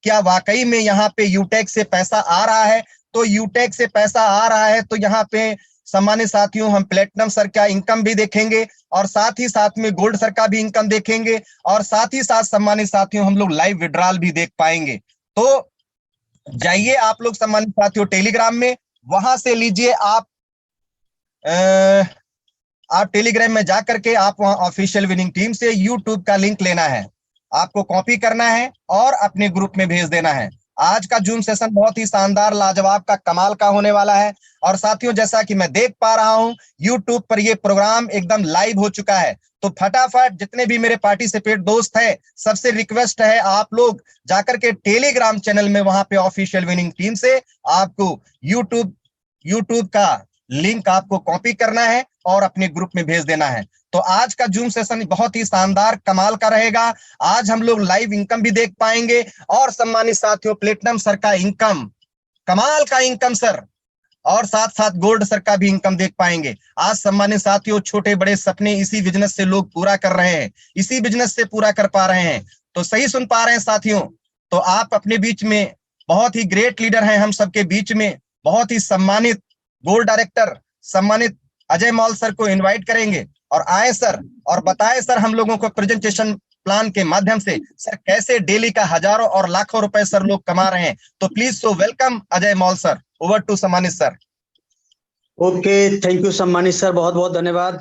क्या वाकई में यहाँ पे यूटेक से पैसा आ रहा है। तो यूटेक से पैसा आ रहा है तो यहाँ पे सम्मानित साथियों हम प्लेटिनम सर का इनकम भी देखेंगे और साथ ही साथ में गोल्ड सर का भी इनकम देखेंगे और साथ ही साथ सम्मानित साथियों हम लोग लाइव विड्रॉल भी देख पाएंगे। तो जाइए आप लोग सम्मानित साथियों टेलीग्राम में, वहां से लीजिए आप टेलीग्राम में जाकर के आप वहां ऑफिशियल विनिंग टीम से यूट्यूब का लिंक लेना है, आपको कॉपी करना है और अपने ग्रुप में भेज देना है। आज का जूम सेशन बहुत ही शानदार लाजवाब का कमाल का होने वाला है। और साथियों जैसा कि मैं देख पा रहा हूं यूट्यूब पर ये प्रोग्राम एकदम लाइव हो चुका है। तो फटाफट जितने भी मेरे पार्टिसिपेट दोस्त है सबसे रिक्वेस्ट है आप लोग जाकर के टेलीग्राम चैनल में वहां पे ऑफिशियल विनिंग टीम से आपको यूट्यूब का लिंक आपको कॉपी करना है और अपने ग्रुप में भेज देना है। तो आज का जूम सेशन बहुत ही शानदार कमाल का रहेगा। आज हम लोग लाइव इनकम भी देख पाएंगे और सम्मानित साथियों प्लेटिनम सर का इनकम, कमाल का इनकम सर, और साथ साथ गोल्ड सर का भी इनकम देख पाएंगे। आज सम्मानित साथियों छोटे बड़े सपने इसी बिजनेस से लोग पूरा कर रहे हैं, इसी बिजनेस से पूरा कर पा रहे हैं। तो सही सुन पा रहे हैं साथियों। तो आप अपने बीच में बहुत ही ग्रेट लीडर हैं, हम सबके बीच में बहुत ही सम्मानित गोल्ड डायरेक्टर सम्मानित अजय मॉल सर को इनवाइट करेंगे और आए सर और बताए सर हम लोगों को प्रेजेंटेशन प्लान के माध्यम से सर कैसे डेली का हजारों और लाखों रुपए सर लोग कमा रहे हैं। तो please so welcome Ajay Mall sir, over to सम्मानित सर। ओके, थैंक यू सम्मानित सर, बहुत बहुत धन्यवाद।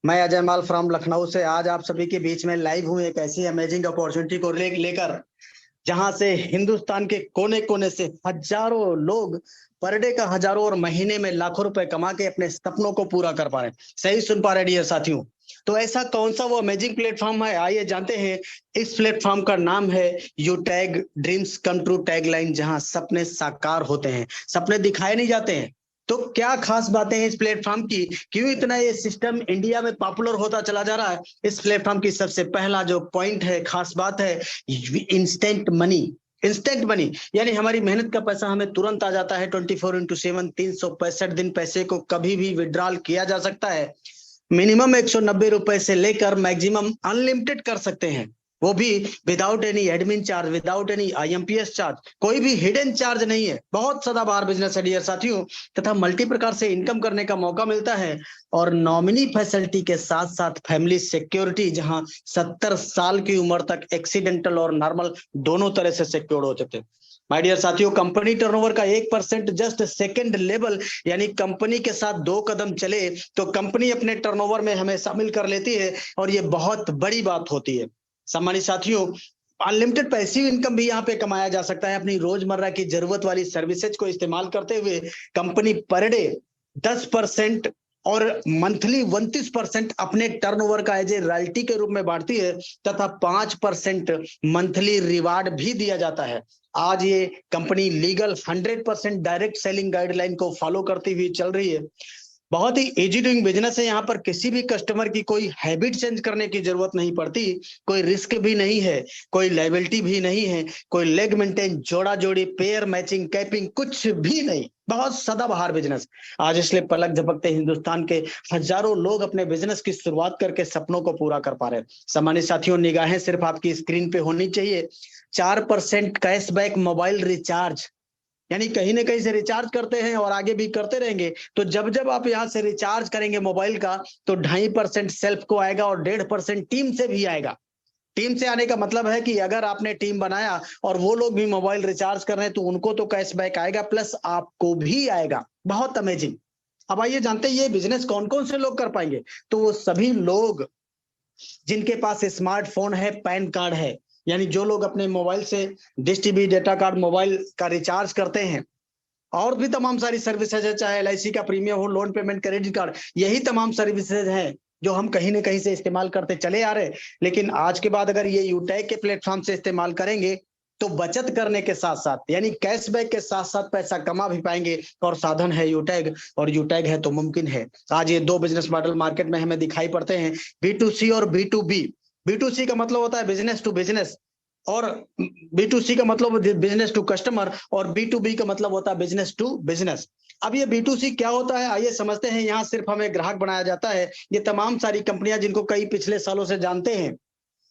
मैं अजय माल फ्रॉम लखनऊ से आज आप सभी के बीच में लाइव हूँ एक ऐसी अमेजिंग अपॉर्चुनिटी को लेकर जहां से हिंदुस्तान के कोने कोने से हजारों लोग पर डे का हजारों और महीने में लाखों रुपए कमा के अपने सपनों को पूरा कर पा रहे हैं। सही सुन पा रहे डियर साथियों। तो ऐसा कौन सा वो अमेजिंग प्लेटफॉर्म है, आइए जानते हैं। इस प्लेटफॉर्म का नाम है यूटैग ड्रीम्स कम ट्रू टैगलाइन, जहां सपने साकार होते हैं, सपने दिखाए नहीं जाते हैं। तो क्या खास बातें हैं इस प्लेटफॉर्म की, क्यों इतना ये सिस्टम इंडिया में पॉपुलर होता चला जा रहा है। इस प्लेटफॉर्म की सबसे पहला जो पॉइंट है, खास बात है, इंस्टेंट मनी। इंस्टेंट मनी यानी हमारी मेहनत का पैसा हमें तुरंत आ जाता है 24/7 365 दिन पैसे को कभी भी विड्रॉल किया जा सकता है। मिनिमम 190 रुपए से लेकर मैक्सिमम अनलिमिटेड कर सकते हैं, वो भी without any admin charge, without any IMPS charge, कोई भी हिडन चार्ज नहीं है। बहुत सदाबहार बिजनेस है डियर साथियों, तथा मल्टी प्रकार से इनकम करने का मौका मिलता है। और नॉमिनी फैसिलिटी के साथ साथ फैमिली सिक्योरिटी, जहां 70 साल की उम्र तक एक्सीडेंटल और नॉर्मल दोनों तरह से सिक्योर्ड हो सकते हैं। माय डियर साथियों, कंपनी टर्नओवर का 1% जस्ट सेकंड लेवल, यानी कंपनी के साथ 2 कदम चले तो कंपनी अपने टर्नओवर में हमें शामिल कर लेती है, और ये बहुत बड़ी बात होती है। सम्मानित साथियों, अनलिमिटेड पैसिव इनकम भी यहाँ पे कमाया जा सकता है। अपनी रोजमर्रा की जरूरत वाली सर्विसेज को इस्तेमाल करते हुए कंपनी पर डे 10% और मंथली 29% अपने टर्नओवर का एज ए रॉयल्टी के रूप में बांटती है, तथा 5% मंथली रिवार्ड भी दिया जाता है। आज ये company legal 100% direct selling guideline को फॉलो करती हुई चल रही है। बहुत ही इजी डूइंग बिजनेस है। यहाँ पर किसी भी कस्टमर की कोई हैबिट चेंज करने की जरूरत नहीं पड़ती, कोई रिस्क भी नहीं है, कोई लायबिलिटी भी नहीं है, कोई लेग मेंटेन, जोड़ा जोड़ी, पेयर मैचिंग, कैपिंग, कुछ भी नहीं। बहुत सदाबहार बिजनेस। आज इसलिए पलक झपकते हिंदुस्तान के हजारों लोग अपने बिजनेस की शुरुआत करके सपनों को पूरा कर पा रहे हैं। सम्मानित साथियों, निगाहें सिर्फ आपकी स्क्रीन पे होनी चाहिए। 4% कैशबैक मोबाइल रिचार्ज, यानी कहीं ना कहीं से रिचार्ज करते हैं और आगे भी करते रहेंगे। तो जब जब आप यहां से रिचार्ज करेंगे मोबाइल का, तो 2.5% सेल्फ को आएगा और 1.5% टीम से भी आएगा। टीम से आने का मतलब है कि अगर आपने टीम बनाया और वो लोग भी मोबाइल रिचार्ज कर रहे हैं तो उनको तो कैशबैक आएगा, प्लस आपको भी आएगा। बहुत अमेजिंग। अब आइए जानते हैं ये बिजनेस कौन कौन से लोग कर पाएंगे। तो वो सभी लोग जिनके पास स्मार्टफोन है, पैन कार्ड है, यानी जो लोग अपने मोबाइल से dish TV, data card, mobile का रिचार्ज करते हैं, और भी तमाम सारी सर्विसेज है, चाहे LIC का प्रीमियम हो, लोन पेमेंट, क्रेडिट कार्ड, यही तमाम सर्विसेज हैं जो हम कहीं ना कहीं से इस्तेमाल करते चले आ रहे हैं। लेकिन आज के बाद अगर ये यूटैग के प्लेटफॉर्म से इस्तेमाल करेंगे तो बचत करने के साथ साथ, यानी कैशबैक के साथ साथ पैसा कमा भी पाएंगे। और साधन है यूटैग, और यूटैग है तो मुमकिन है। आज ये 2 बिजनेस मॉडल मार्केट में हमें दिखाई पड़ते हैं, B2C और B2B। B2C का मतलब होता है बिजनेस टू बिजनेस, और B2C का मतलब बिजनेस टू कस्टमर, और B2B का मतलब होता है बिजनेस टू बिजनेस। अब ये B2C क्या होता है, आइए समझते हैं। यहाँ सिर्फ हमें ग्राहक बनाया जाता है। ये तमाम सारी कंपनियां जिनको कई पिछले सालों से जानते हैं,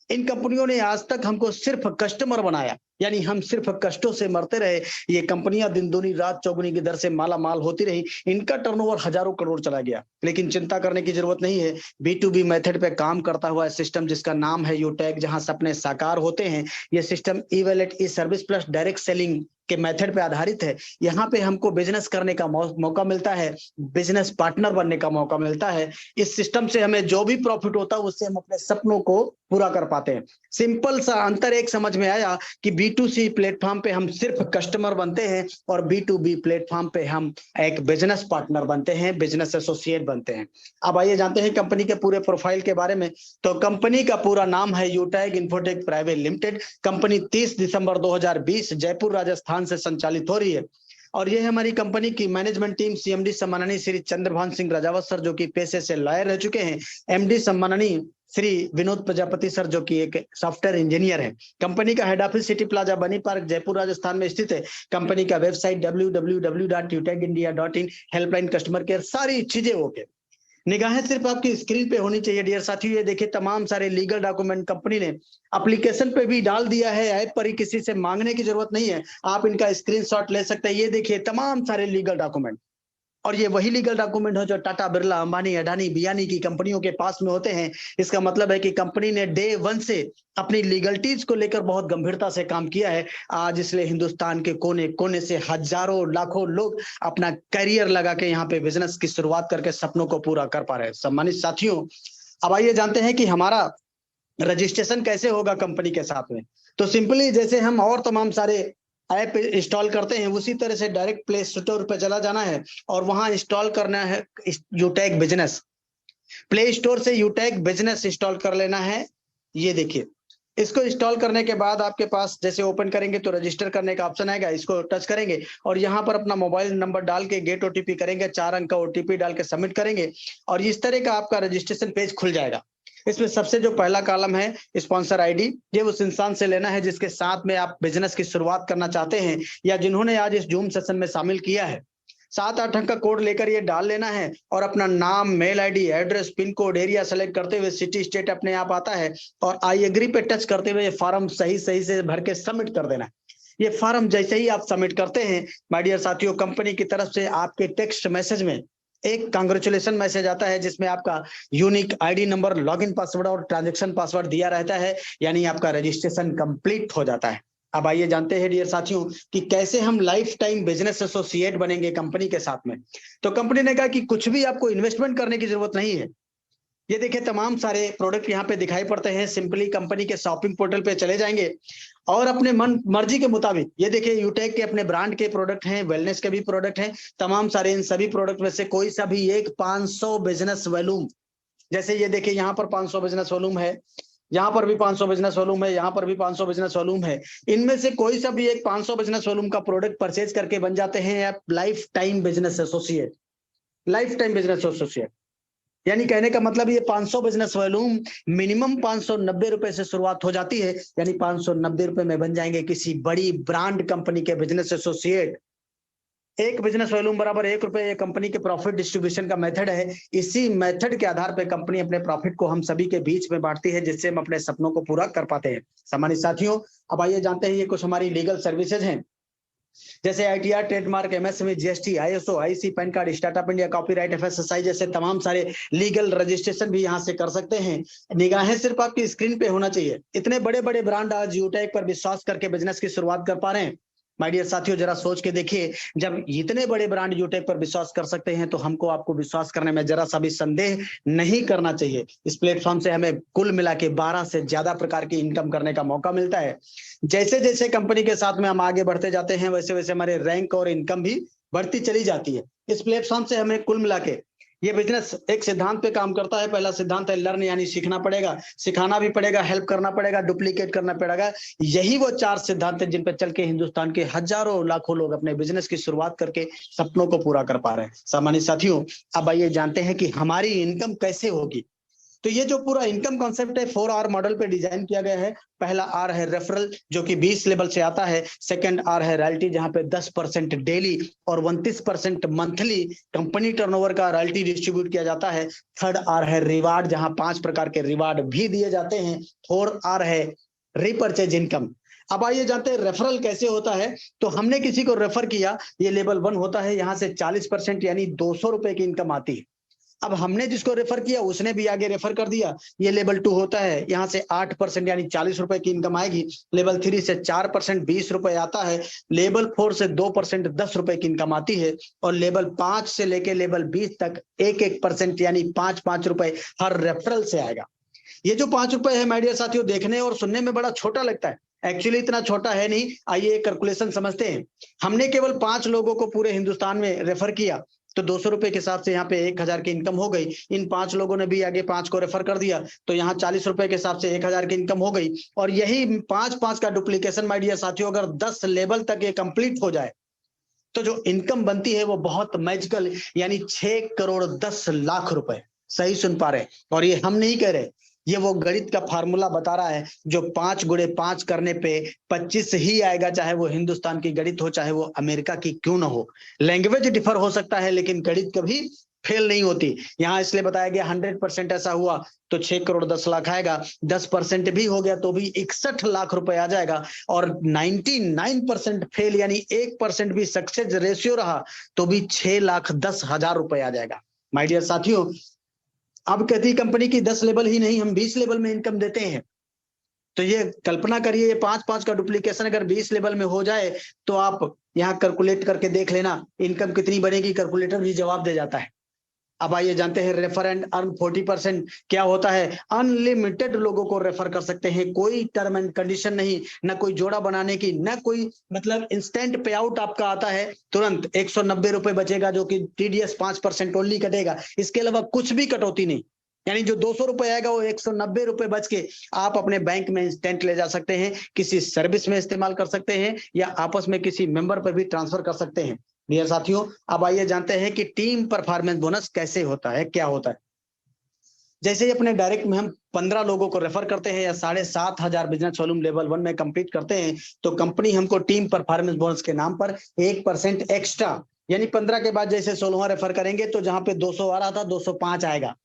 इन कंपनियों ने आज तक हमको सिर्फ कस्टमर बनाया, यानी हम सिर्फ कष्टों से मरते रहे, ये कंपनियां दिन दूनी रात चौगुनी की दर से माला माल होती रही, इनका टर्नओवर हजारों करोड़ चला गया। लेकिन चिंता करने की जरूरत नहीं है। B2B मेथड पे काम करता हुआ सिस्टम जिसका नाम है यूटैग, जहां सपने साकार होते हैं। ये सिस्टम ई वैलेट, ई सर्विस प्लस डायरेक्ट सेलिंग के मेथड पे आधारित है। यहाँ पे हमको बिजनेस करने का मौका मिलता है, बिजनेस पार्टनर बनने का मौका मिलता है। इस सिस्टम से हमें जो भी प्रॉफिट होता है उससे हम अपने सपनों को पूरा कर पाते हैं। सिंपल सा अंतर एक समझ में आया कि B2C प्लेटफॉर्म पे हम सिर्फ कस्टमर बनते हैं और B2B प्लेटफॉर्म पे हम एक बिजनेस पार्टनर बनते हैं, बिजनेस एसोसिएट बनते हैं। अब आइए जानते हैं कंपनी के पूरे प्रोफाइल के बारे में। तो कंपनी का पूरा नाम है यूटैग इन्फोटेक प्राइवेट लिमिटेड। कंपनी 30 दिसंबर 2020 जयपुर राजस्थान से संचालित हो रही है। और ये है हमारी कंपनी की मैनेजमेंट टीम। CMD सम्माननीय श्री चंद्रभान सिंह राजावत सर, जो कि पेशे से लॉयर रह चुके हैं। MD सम्माननीय श्री विनोद प्रजापति सर, जो कि एक सॉफ्टवेयर इंजीनियर है। कंपनी का हेड ऑफिस सिटी प्लाजा बनी पार्क जयपुर राजस्थान में स्थित है। कंपनी का website www.utegindia.in, helpline, customer care, सारी चीजें ओके। निगाहें सिर्फ आपकी स्क्रीन पे होनी चाहिए डियर साथियों। ये देखिए तमाम सारे लीगल डॉक्यूमेंट कंपनी ने एप्लीकेशन पे भी डाल दिया है, ऐप पर ही, किसी से मांगने की जरूरत नहीं है। आप इनका स्क्रीनशॉट ले सकते हैं। ये देखिए तमाम सारे लीगल डॉक्यूमेंट, और ये वही लीगल डॉक्यूमेंट हो जो टाटा, बिरला, अंबानी, अडानी, बियानी की कंपनियों के पास में होते हैं। इसका मतलब है कि कंपनी ने डे 1 से अपनी लीगलिटीज को लेकर बहुत गंभीरता से काम किया है। आज इसलिए हिंदुस्तान के कोने कोने से हजारों लाखों लोग अपना करियर लगा के यहाँ पे बिजनेस की शुरुआत करके सपनों को पूरा कर पा रहे हैं। सम्मानित साथियों, अब आइए जानते हैं कि हमारा रजिस्ट्रेशन कैसे होगा कंपनी के साथ में। तो सिंपली जैसे हम और तमाम सारे ऐप इंस्टॉल करते हैं, उसी तरह से डायरेक्ट प्ले स्टोर पे चला जाना है और वहां इंस्टॉल करना है यूटैग बिजनेस। प्ले स्टोर से यूटैग बिजनेस इंस्टॉल कर लेना है। ये देखिए, इसको इंस्टॉल करने के बाद आपके पास जैसे ओपन करेंगे तो रजिस्टर करने का ऑप्शन आएगा। इसको टच करेंगे और यहाँ पर अपना मोबाइल नंबर डाल के गेट OTP करेंगे, 4 अंक का OTP डाल के सबमिट करेंगे और इस तरह का आपका रजिस्ट्रेशन पेज खुल जाएगा। इसमें सबसे जो पहला कॉलम है स्पॉन्सर ID, ये उस इंसान से लेना है जिसके साथ में आप बिजनेस की शुरुआत करना चाहते हैं या जिन्होंने आज इस जूम सेशन में शामिल किया है। 7-8 अंक का कोड लेकर ये डाल लेना है और अपना नाम, mail ID, address, pin code, area select करते हुए सिटी स्टेट अपने आप आता है और आई एग्री पे टच करते हुए ये फॉर्म सही से भर के सबमिट कर देना है। ये फॉर्म जैसे ही आप सबमिट करते हैं माय डियर साथियों, कंपनी की तरफ से आपके टेक्स्ट मैसेज में एक कांग्रेचुलेशन मैसेज आता है जिसमें आपका unique ID number, login password और ट्रांजैक्शन पासवर्ड दिया रहता है, यानी आपका रजिस्ट्रेशन कंप्लीट हो जाता है। अब आइए जानते हैं डियर साथियों कि कैसे हम लाइफ टाइम बिजनेस एसोसिएट बनेंगे कंपनी के साथ में। तो कंपनी ने कहा कि कुछ भी आपको इन्वेस्टमेंट करने की जरूरत नहीं है। ये देखिए तमाम सारे प्रोडक्ट यहाँ पे दिखाई पड़ते हैं। सिंपली कंपनी के शॉपिंग पोर्टल पे चले जाएंगे और अपने मन मर्जी के मुताबिक, ये देखिए यूटैग के अपने ब्रांड के प्रोडक्ट हैं, वेलनेस के भी प्रोडक्ट हैं, तमाम सारे। इन सभी प्रोडक्ट में से कोई सा भी एक 500 बिजनेस वॉल्यूम, जैसे ये देखिए यहाँ पर 500 बिजनेस वॉल्यूम है, यहाँ पर भी 500 बिजनेस वॉल्यूम है, यहाँ पर भी 500 बिजनेस वॉल्यूम है। इनमें से कोई सा भी एक 500 बिजनेस वॉल्यूम का प्रोडक्ट परचेज करके बन जाते हैं आप life time business associate. Life time business associate यानी कहने का मतलब ये 500 बिजनेस वॉल्यूम मिनिमम 590 रुपए से शुरुआत हो जाती है, यानी 590 रुपए में बन जाएंगे किसी बड़ी ब्रांड कंपनी के बिजनेस एसोसिएट। एक बिजनेस वॉल्यूम बराबर 1 रुपए, ये कंपनी के प्रॉफिट डिस्ट्रीब्यूशन का मेथड है। इसी मेथड के आधार पर कंपनी अपने प्रॉफिट को हम सभी के बीच में बांटती है, जिससे हम अपने सपनों को पूरा कर पाते हैं। सम्मानित साथियों, अब आइए जानते हैं ये कुछ हमारी लीगल सर्विसेज हैं, जैसे ITR, trademark, MSME, GST, ISO, IC, pan card, startup India, copyright, FSSAI जैसे तमाम सारे लीगल रजिस्ट्रेशन भी यहाँ से कर सकते हैं। निगाहें सिर्फ आपकी स्क्रीन पे होना चाहिए। इतने बड़े बड़े ब्रांड आज यूटैग पर विश्वास करके बिजनेस की शुरुआत कर पा रहे हैं। माय डियर साथियों, जरा सोच के देखिए, जब इतने बड़े ब्रांड यूटैग पर विश्वास कर सकते हैं तो हमको आपको विश्वास करने में जरा सा भी संदेह नहीं करना चाहिए। इस प्लेटफॉर्म से हमें कुल मिला के 12 से ज्यादा प्रकार की इनकम करने का मौका मिलता है। जैसे जैसे कंपनी के साथ में हम आगे बढ़ते जाते हैं वैसे वैसे हमारे रैंक और इनकम भी बढ़ती चली जाती है। इस प्लेटफॉर्म से हमें कुल मिला के ये बिजनेस एक सिद्धांत पे काम करता है। पहला सिद्धांत है लर्न, यानी सीखना पड़ेगा, सिखाना भी पड़ेगा, हेल्प करना पड़ेगा, डुप्लीकेट करना पड़ेगा। यही वो 4 सिद्धांत है जिन पर चल के हिंदुस्तान के हजारों लाखों लोग अपने बिजनेस की शुरुआत करके सपनों को पूरा कर पा रहे हैं। सम्मानित साथियों, अब आइए जानते हैं कि हमारी इनकम कैसे होगी। तो ये जो पूरा इनकम कॉन्सेप्ट है 4R मॉडल पे डिजाइन किया गया है। पहला R है रेफरल, जो कि 20 लेवल से आता है। सेकंड R है रॉयल्टी, जहां पे 10% डेली और 29% मंथली कंपनी टर्नओवर का रॉयल्टी डिस्ट्रीब्यूट किया जाता है। थर्ड R है रिवार्ड, जहां 5 प्रकार के रिवार्ड भी दिए जाते हैं। फोर्थ R है रिपर्चेज इनकम। अब आइए जानते हैं रेफरल कैसे होता है। तो हमने किसी को रेफर किया, ये लेवल 1 होता है, यहाँ से 40% यानी 200 रुपए की इनकम आती है। अब हमने जिसको रेफर किया उसने भी आगे रेफर कर दिया, ये लेवल 2 होता है, यहाँ से 8% यानी 40 रुपए की इनकम आएगी। लेवल 3 से 4% 20 रुपए आता है। लेवल 4 से 2% 10 रुपए की इनकम आती है। और लेवल 5 से लेके लेवल 20 तक 1% यानी 5 रुपए हर रेफरल से आएगा। ये जो 5 रुपए है माय डियर साथियों, देखने और सुनने में बड़ा छोटा लगता है, एक्चुअली इतना छोटा है नहीं। आइए एक कैलकुलेशन समझते हैं। हमने केवल 5 लोगों को पूरे हिंदुस्तान में रेफर किया, तो 200 रुपए के हिसाब से यहाँ पे 1000 की इनकम हो गई। इन 5 लोगों ने भी आगे 5 को रेफर कर दिया, तो यहाँ 40 रुपए के हिसाब से 1000 की इनकम हो गई। और यही 5 का डुप्लीकेशन माय डियर साथियों, अगर 10 लेवल तक ये कंप्लीट हो जाए तो जो इनकम बनती है वो बहुत मैजिकल, यानी 6 करोड़ 10 लाख रुपए। सही सुन पा रहे हैं। और ये हम नहीं कह रहे, ये वो गणित का फार्मूला बता रहा है, जो 5 गुणे 5 करने पे 25 ही आएगा, चाहे वो हिंदुस्तान की गणित हो, चाहे वो अमेरिका की क्यों ना हो। लैंग्वेज डिफर हो सकता है लेकिन गणित कभी फेल नहीं होती। यहाँ इसलिए बताया गया 100% ऐसा हुआ तो 6 करोड़ 10 लाख आएगा। 10% भी हो गया तो भी 61 लाख रुपए आ जाएगा। और 99% फेल यानी 1% भी सक्सेस रेशियो रहा तो भी 6,10,000 रुपए आ जाएगा। माय डियर साथियों, अब कहती कंपनी की 10 लेवल ही नहीं, हम 20 लेवल में इनकम देते हैं। तो ये कल्पना करिए, ये 5 का डुप्लीकेशन अगर 20 लेवल में हो जाए तो आप यहाँ कैलकुलेट करके देख लेना इनकम कितनी बनेगी, कैलकुलेटर भी जवाब दे जाता है। अब आइए जानते हैं रेफर एंड अर्न 40% क्या होता है। अनलिमिटेड लोगों को रेफर कर सकते हैं, कोई टर्म एंड कंडीशन नहीं, ना कोई जोड़ा बनाने की, ना कोई मतलब इंस्टेंट पे आउट आपका आता है तुरंत 190 रुपए बचेगा, जो कि टीडीएस 5% ओनली कटेगा, इसके अलावा कुछ भी कटौती नहीं। यानी जो 200 रुपए आएगा वो 190 रुपए बच के आप अपने बैंक में इंस्टेंट ले जा सकते हैं, किसी सर्विस में इस्तेमाल कर सकते हैं, या आपस में किसी मेंबर पर भी ट्रांसफर कर सकते हैं। डियर साथियों, अब आइए जानते हैं कि टीम परफॉर्मेंस बोनस कैसे होता है, क्या होता है। जैसे ही अपने डायरेक्ट में हम 15 लोगों को रेफर करते हैं या 7,500 बिजनेस वॉल्यूम लेवल 1 में कंप्लीट करते हैं, तो कंपनी हमको टीम परफॉर्मेंस बोनस के नाम पर 1% एक्स्ट्रा, यानी 15 के बाद जैसे 16वां रेफर करेंगे तो जहां पे 200 आ रहा था 205 आएगा,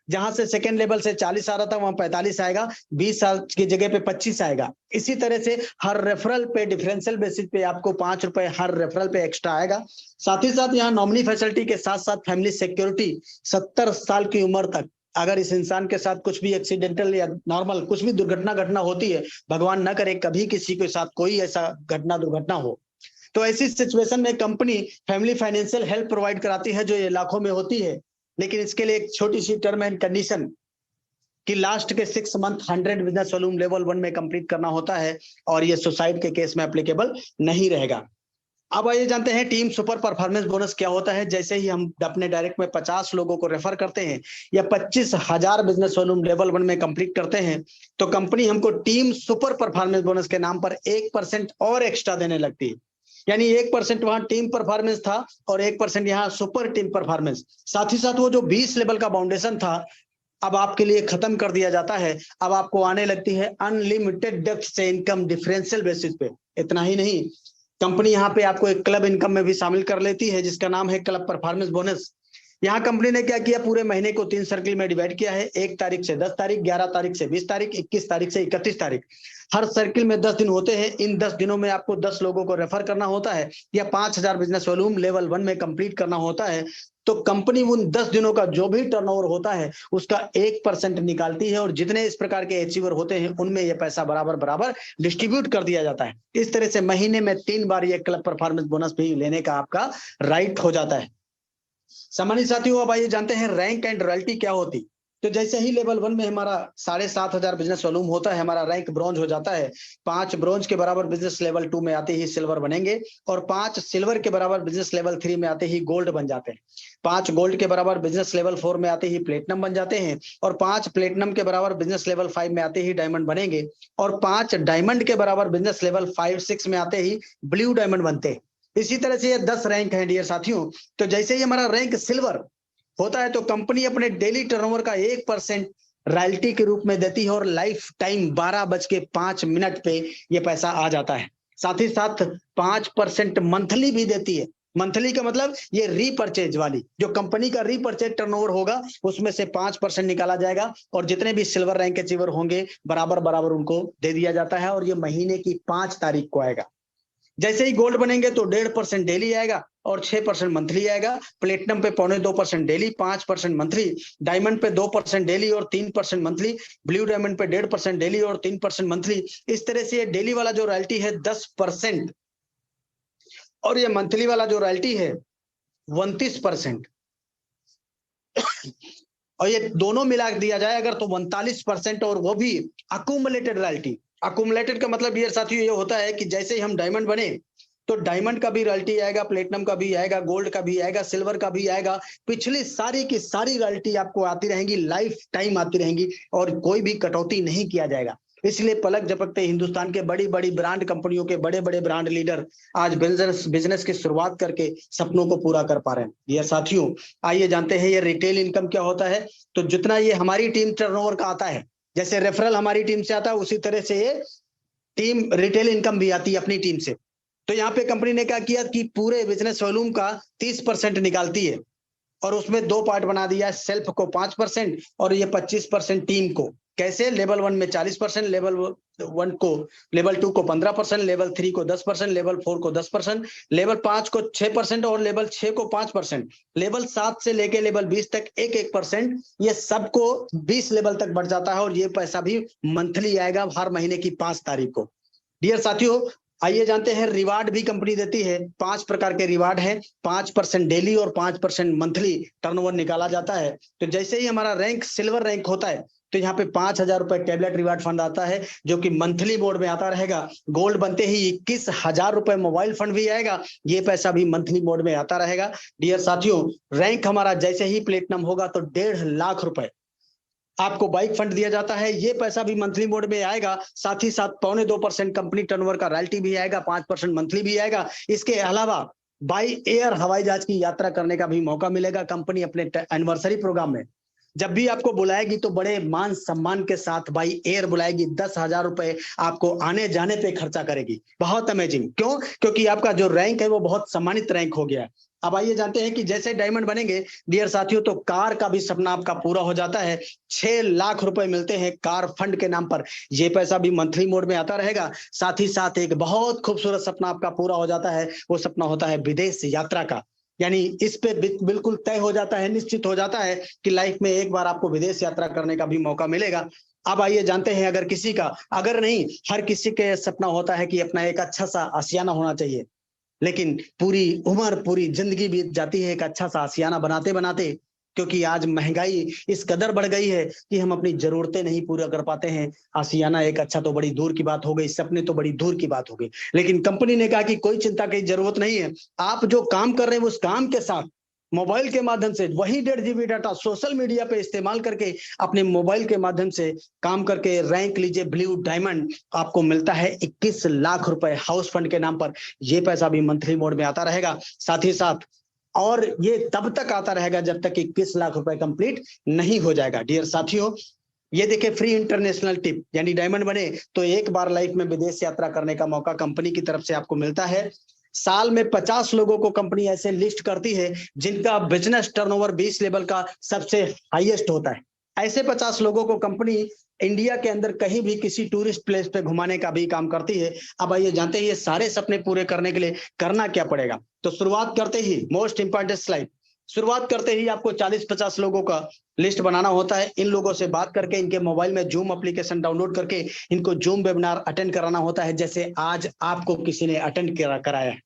जहां से सेकेंड लेवल से 40 आ रहा था वहां 45 आएगा, 20 साल की जगह पे 25 आएगा। इसी तरह से हर रेफरल पे डिफरेंशियल बेसिस पे आपको 5 रुपए हर रेफरल पे एक्स्ट्रा आएगा। साथ ही साथ यहाँ नॉमिनी फैसिलिटी के साथ साथ फैमिली सिक्योरिटी, 70 साल की उम्र तक अगर इस इंसान के साथ कुछ भी एक्सीडेंटल या नॉर्मल कुछ भी दुर्घटना घटना होती है, भगवान न करे कभी किसी के साथ कोई ऐसा घटना दुर्घटना हो, तो ऐसी सिचुएशन में company family financial help provide कराती है, जो ये लाखों में होती है। लेकिन इसके लिए एक छोटी सी टर्म एंड कंडीशन कि लास्ट के 6 मंथ 100 बिजनेस वॉल्यूम लेवल 1 में कंप्लीट करना होता है, और ये सुसाइड के केस में एप्लीकेबल नहीं रहेगा। अब आइए जानते हैं टीम सुपर परफॉर्मेंस बोनस क्या होता है। जैसे ही हम अपने डायरेक्ट में 50 लोगों को रेफर करते हैं या 25,000 बिजनेस वॉल्यूम लेवल 1 में कंप्लीट करते हैं, तो कंपनी हमको टीम सुपर परफॉर्मेंस बोनस के नाम पर 1% और एक्स्ट्रा देने लगती है। यानी 1% वहां टीम परफॉर्मेंस था और 1% यहाँ सुपर टीम परफॉर्मेंस। साथ ही साथ वो जो 20 लेवल का फाउंडेशन था अब आपके लिए खत्म कर दिया जाता है। अब आपको आने लगती है अनलिमिटेड डेप्थ से इनकम डिफरेंशियल बेसिस पे। इतना ही नहीं, कंपनी यहाँ पे आपको एक क्लब इनकम में भी शामिल कर लेती है, जिसका नाम है क्लब परफॉर्मेंस बोनस। यहाँ कंपनी ने क्या किया, पूरे महीने को 3 सर्किल में डिवाइड किया है, 1 तारीख से 10 तारीख, 11 तारीख से 20 तारीख, 21 तारीख से 31 तारीख। हर सर्किल में 10 दिन होते हैं। इन 10 दिनों में आपको 10 लोगों को रेफर करना होता है या 5,000 बिजनेस वॉल्यूम लेवल 1 में कंप्लीट करना होता है। तो कंपनी उन 10 दिनों का जो भी टर्नओवर होता है उसका 1% निकालती है, और जितने इस प्रकार के अचीवर होते हैं उनमें यह पैसा बराबर बराबर डिस्ट्रीब्यूट कर दिया जाता है। इस तरह से महीने में 3 बार ये क्लब परफॉर्मेंस बोनस भी लेने का आपका राइट हो जाता है। सामान्य साथियों, अब आइए जानते हैं रैंक एंड रॉयल्टी क्या होती। तो जैसे ही लेवल 1 में हमारा 7,500 बिजनेस वॉल्यूम होता है, हमारा रैंक ब्रॉन्ज हो जाता है। 5 ब्रॉन्ज के बराबर बिजनेस लेवल 2 में आते ही सिल्वर बनेंगे, और 5 सिल्वर के बराबर बिजनेस लेवल 3 में आते ही गोल्ड बन जाते हैं। 5 गोल्ड के बराबर बिजनेस लेवल 4 में आते ही प्लेटिनम बन जाते हैं, और 5 प्लेटिनम के बराबर बिजनेस लेवल 5 में आते ही डायमंड बनेंगे, और 5 डायमंड के बराबर बिजनेस लेवल 5-6 में आते ही ब्लू डायमंड बनते हैं। इसी तरह से ये 10 रैंक है डियर साथियों। तो जैसे ही हमारा रैंक सिल्वर होता है तो कंपनी अपने डेली टर्नओवर का 1% रॉयल्टी के रूप में देती है, और लाइफ टाइम 12:05 पे ये पैसा आ जाता है। साथ ही साथ 5% मंथली भी देती है। मंथली का मतलब ये रीपरचेज वाली, जो कंपनी का रीपरचेज टर्नओवर होगा उसमें से 5% निकाला जाएगा और जितने भी सिल्वर रैंक के अचीवर होंगे बराबर बराबर उनको दे दिया जाता है और ये महीने की 5 तारीख को आएगा। जैसे ही गोल्ड बनेंगे तो 1.5% डेली आएगा और 6% मंथली आएगा। प्लेटिनम पे 0.25% डेली, 5% मंथली, डायमंड पे 2% डेली और 3% मंथली, ब्लू डायमंड पे 1.5% डेली और 3% मंथली। इस तरह से ये डेली वाला जो रॉयल्टी है 10% और ये मंथली वाला जो रॉयल्टी है 29%, और ये दोनों मिला दिया जाए अगर तो 39%, और वो भी अकुमुलेटेड रॉयल्टी। अकुमुलेटेड का मतलब ये साथियों ये होता है कि जैसे ही हम डायमंड बने तो डायमंड का भी रॉयल्टी आएगा, प्लेटिनम का भी आएगा, गोल्ड का भी आएगा, सिल्वर का भी आएगा। पिछली सारी की सारी रॉयल्टी आपको आती रहेंगी, लाइफ टाइम आती रहेंगी और कोई भी कटौती नहीं किया जाएगा। इसलिए पलक झपकते हिंदुस्तान के बड़ी बड़ी ब्रांड कंपनियों के बड़े बड़े ब्रांड लीडर आज बिजनेस की शुरुआत करके सपनों को पूरा कर पा रहे हैं। ये साथियों आइए जानते हैं ये रिटेल इनकम क्या होता है। तो जितना ये हमारी टीम टर्नओवर का आता है, जैसे रेफरल हमारी टीम से आता है उसी तरह से ये टीम रिटेल इनकम भी आती है अपनी टीम से। तो यहाँ पे कंपनी ने क्या किया कि पूरे बिजनेस वॉल्यूम का 30% निकालती है और उसमें दो पार्ट बना दिया, सेल्फ को 5% और ये 25% टीम को। कैसे? लेवल 1 में 40%, लेवल 1 को, लेवल 2 को 15%, लेवल 3 को 10%, लेवल 4 को 10%, लेवल 5 को 6% और लेवल 6 को 5%, लेवल 7 से लेके लेवल 20 तक 1-1%। ये सबको 20 लेवल तक बढ़ जाता है और ये पैसा भी मंथली आएगा हर महीने की 5 तारीख को। डियर साथियों आइए जानते हैं रिवार्ड भी कंपनी देती है। 5 प्रकार के रिवार्ड है, 5% डेली और 5% मंथली टर्नओवर निकाला जाता है। तो जैसे ही हमारा रैंक सिल्वर रैंक होता है तो यहाँ पे 5,000 रुपए टैबलेट रिवार्ड फंड आता है जो कि मंथली मोड में आता रहेगा। गोल्ड बनते ही 21,000 रुपए मोबाइल फंड भी आएगा, ये पैसा भी मंथली मोड में आता रहेगा। डियर साथियों रैंक हमारा जैसे ही प्लेटिनम होगा तो 1.5 लाख रुपए आपको बाइक फंड दिया जाता है, ये पैसा भी मंथली मोड में आएगा। साथ ही साथ 0.25% कंपनी टर्नओवर का रॉयल्टी भी आएगा, 5% मंथली भी आएगा। इसके अलावा बाई एयर हवाई जहाज की यात्रा करने का भी मौका मिलेगा। कंपनी अपने एनिवर्सरी प्रोग्राम में जब भी आपको बुलाएगी तो बड़े मान सम्मान के साथ बाई एयर बुलाएगी, 10,000 रुपए आपको आने जाने पे खर्चा करेगी। बहुत अमेजिंग। क्यों? क्योंकि आपका जो रैंक है वो बहुत सम्मानित रैंक हो गया है। अब आइए जानते हैं कि जैसे डायमंड बनेंगे डियर साथियों तो कार का भी सपना आपका पूरा हो जाता है। 6 लाख रुपए मिलते हैं कार फंड के नाम पर, ये पैसा भी मंथली मोड में आता रहेगा। साथ ही साथ एक बहुत खूबसूरत सपना आपका पूरा हो जाता है, वो सपना होता है विदेश यात्रा का। यानी इस पे बिल्कुल तय हो जाता है, निश्चित हो जाता है कि लाइफ में एक बार आपको विदेश यात्रा करने का भी मौका मिलेगा। अब आइए जानते हैं अगर किसी का, अगर नहीं हर किसी के सपना होता है कि अपना एक अच्छा सा आशियाना होना चाहिए, लेकिन पूरी उम्र पूरी जिंदगी बीत जाती है एक अच्छा सा आशियाना बनाते बनाते, क्योंकि आज महंगाई इस कदर बढ़ गई है कि हम अपनी जरूरतें नहीं पूरा कर पाते हैं। आशियाना एक अच्छा तो बड़ी दूर की बात हो गई, सपने तो बड़ी दूर की बात हो गई। लेकिन कंपनी ने कहा कि कोई चिंता की जरूरत नहीं है, आप जो काम कर रहे हैं उस काम के साथ मोबाइल के माध्यम से वही 1.5 GB डाटा सोशल मीडिया पे इस्तेमाल करके अपने मोबाइल के माध्यम से काम करके रैंक लीजिए ब्लू डायमंड, आपको मिलता है 21 लाख रुपए हाउस फंड के नाम पर। ये पैसा भी मंथली मोड में आता रहेगा। साथ ही साथ और ये तब तक आता रहेगा जब तक 21 लाख रुपए कंप्लीट नहीं हो जाएगा। डियर साथियों ये देखिए फ्री इंटरनेशनल टिप, यानी डायमंड बने तो एक बार लाइफ में विदेश यात्रा करने का मौका कंपनी की तरफ से आपको मिलता है। साल में 50 लोगों को कंपनी ऐसे लिस्ट करती है जिनका बिजनेस टर्नओवर 20 लेवल का सबसे हाईएस्ट होता है। ऐसे 50 लोगों को कंपनी इंडिया के अंदर कहीं भी किसी टूरिस्ट प्लेस पे घुमाने का भी काम करती है। अब आइए जानते हैं ये सारे सपने पूरे करने के लिए करना क्या पड़ेगा। तो शुरुआत करते ही मोस्ट इंपॉर्टेंट स्लाइड, शुरुआत करते ही आपको 40-50 लोगों का लिस्ट बनाना होता है। इन लोगों से बात करके इनके मोबाइल में जूम एप्लीकेशन डाउनलोड करके इनको जूम वेबिनार अटेंड कराना होता है, जैसे आज आपको किसी ने अटेंड कराया है।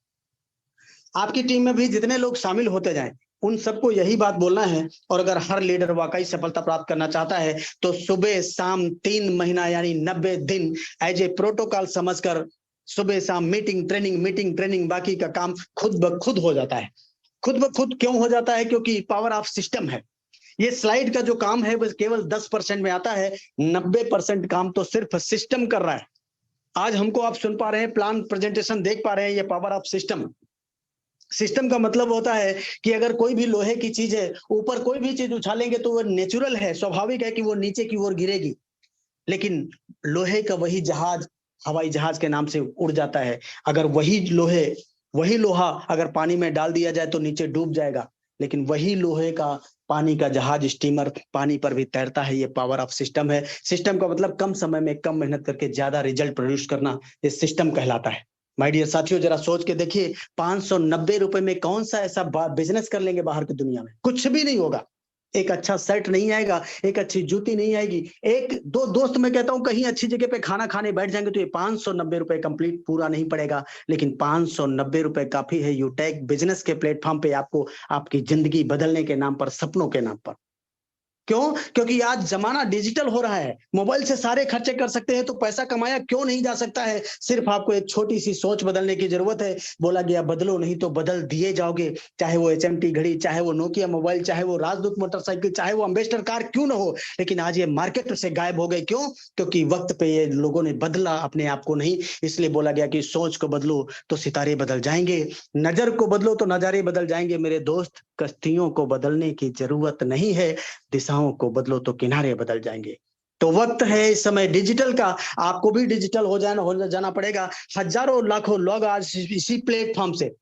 आपकी टीम में भी जितने लोग शामिल होते जाएं उन सबको यही बात बोलना है। और अगर हर लीडर वाकई सफलता प्राप्त करना चाहता है तो सुबह शाम 3 महीना यानी 90 दिन एज ए प्रोटोकॉल समझकर सुबह शाम मीटिंग ट्रेनिंग बाकी का काम खुद ब खुद हो जाता है। खुद ब खुद क्यों हो जाता है? क्योंकि पावर ऑफ सिस्टम है। ये स्लाइड का जो काम है वो केवल 10% में आता है, 90% काम तो सिर्फ सिस्टम कर रहा है। आज हमको आप सुन पा रहे हैं, प्लान प्रेजेंटेशन देख पा रहे हैं, ये पावर ऑफ सिस्टम। सिस्टम का मतलब होता है कि अगर कोई भी लोहे की चीज है, ऊपर कोई भी चीज उछालेंगे तो वो नेचुरल है, स्वाभाविक है कि वो नीचे की ओर गिरेगी। लेकिन लोहे का वही जहाज हवाई जहाज के नाम से उड़ जाता है। अगर वही लोहे वही लोहा अगर पानी में डाल दिया जाए तो नीचे डूब जाएगा, लेकिन वही लोहे का पानी का जहाज, स्टीमर पानी पर भी तैरता है। ये पावर ऑफ सिस्टम है। सिस्टम का मतलब कम समय में कम मेहनत करके ज्यादा रिजल्ट प्रोड्यूस करना, ये सिस्टम कहलाता है। माय डियर साथियों, जरा सोच के देखिए, 590 रुपए में कौन सा ऐसा बिजनेस कर लेंगे बाहर की दुनिया में? कुछ भी नहीं होगा। एक अच्छा शर्ट नहीं आएगा, एक अच्छी जूती नहीं आएगी, एक दो दोस्त मैं कहता हूं कहीं अच्छी जगह पे खाना खाने बैठ जाएंगे तो ये 590 रुपए कंप्लीट पूरा नहीं पड़ेगा, लेकिन 590 रुपए काफी है यूटेक बिजनेस के प्लेटफॉर्म पे आपको आपकी जिंदगी बदलने के नाम पर, सपनों के नाम पर। क्यों? क्योंकि आज जमाना डिजिटल हो रहा है, मोबाइल से सारे खर्चे कर सकते हैं, तो पैसा कमाया क्यों नहीं जा सकता है? सिर्फ आपको एक छोटी सी सोच बदलने की जरूरत है। बोला गया बदलो नहीं तो बदल दिए जाओगे। चाहे वो HMT घड़ी, चाहे वो नोकिया मोबाइल, चाहे वो राजदूत मोटरसाइकिल, चाहे वो अम्बेसडर कार क्यों ना हो, लेकिन आज ये मार्केट से गायब हो गए। क्यों? क्योंकि वक्त पे ये लोगों ने बदला अपने आप को नहीं। इसलिए बोला गया कि सोच को बदलो तो सितारे बदल जाएंगे, नजर को बदलो तो नजारे बदल जाएंगे। मेरे दोस्त, कश्तियों को बदलने की जरूरत नहीं है, दिशाओं को बदलो तो किनारे बदल जाएंगे। तो वक्त है इस समय डिजिटल का, आपको भी डिजिटल हो जाना पड़ेगा। हजारों लाखों लोग आज इसी प्लेटफॉर्म से